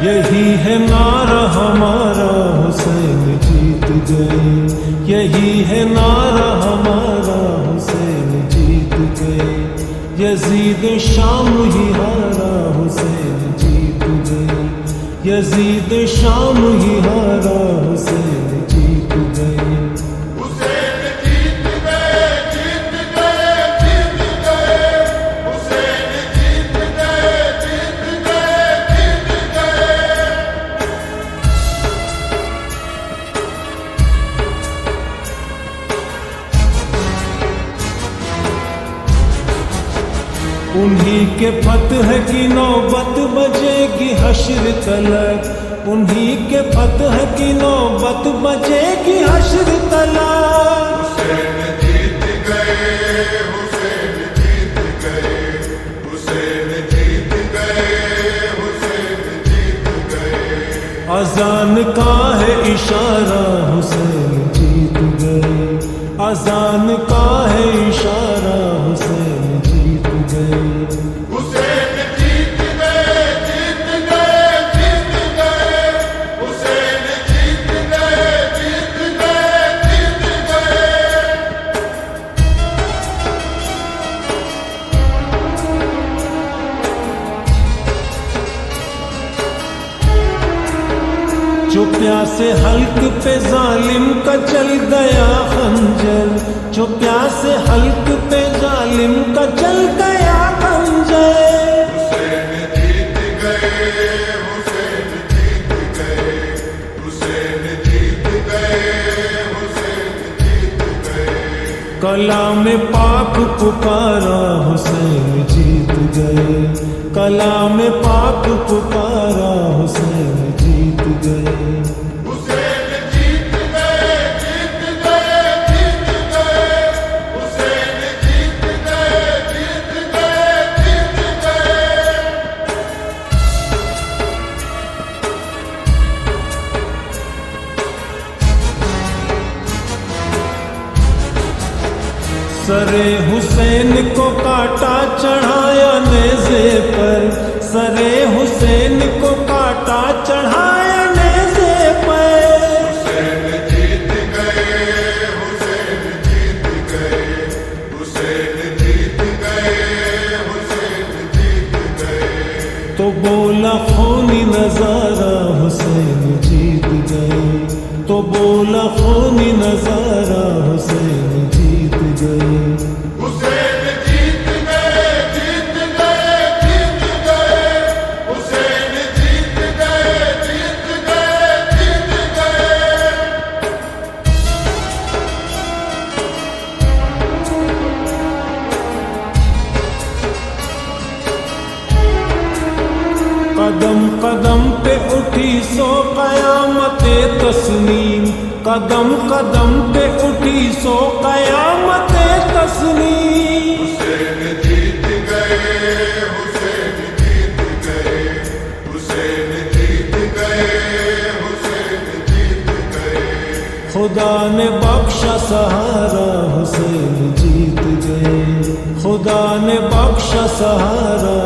यही है नारा हमारा, हुसैन जीत गए। यही है नारा हमारा, हुसैन जीत गए। यजीद शाम ही हारा, हुसैन जीत गए। यजीद शाम ही हारा, हुसैन जीत गए। उन्हीं के फतह की नौबत बजेगी हश्र तलक। उन्हीं के फतह की नौबत बजेगी हश्र तलक। हुसैन जीत गए, हुसैन जीत गए, हुसैन जीत गए, हुसैन जीत गए। अजान का है इशारा, हुसैन जीत गए। अजान का है इशारा, हुसैन जीत गए। हुसैन जीत गए, जीत गए, जीत गए। हुसैन जीत गए, जीत गए, जीत गए। जो प्यासे हल्क पे जालिम का चल गया खंजर। जो प्यासे हल्क पे जालिम का चल गया खंजर। हुसैन जीत गए, हुसैन जीत गए, हुसैन जीत गए, हुसैन जीत गए। कलाम पाक पुकारा, हुसैन जीत गए। कलाम पाक पुकारा, हुसैन जीत गए। हुसैन जीत गए, जीत गए, जीत गए। हुसैन जीत गए, जीत गए, जीत गए। सरे हुसैन को काटा चढ़ाया नेज़े पर। सरे हुसैन को काटा चढ़ाया नेज़े पर। हुसैन जीत गए, हुसैन जीत गए, हुसैन जीत गए, हुसैन जीत गए। तो बोला खूनी नजारा, हुसैन जीत गए। तो बोला खूनी नजारा, हुसैन जीत गए। हुसैन जीत गए, जीत गए, जीत गए। हुसैन जीत गए, जीत गए, जीत गए। कदम कदम पे उठी सो कयामते तस्नीम। कदम कदम पे उठी सो कयामते तस्नीम। हुसैन जीत गए, हुसैन जीत गए, हुसैन जीत गए, हुसैन जीत गए। खुदा ने बख्शा सहारा, हुसैन जीत गए। खुदा ने बख्शा सहारा,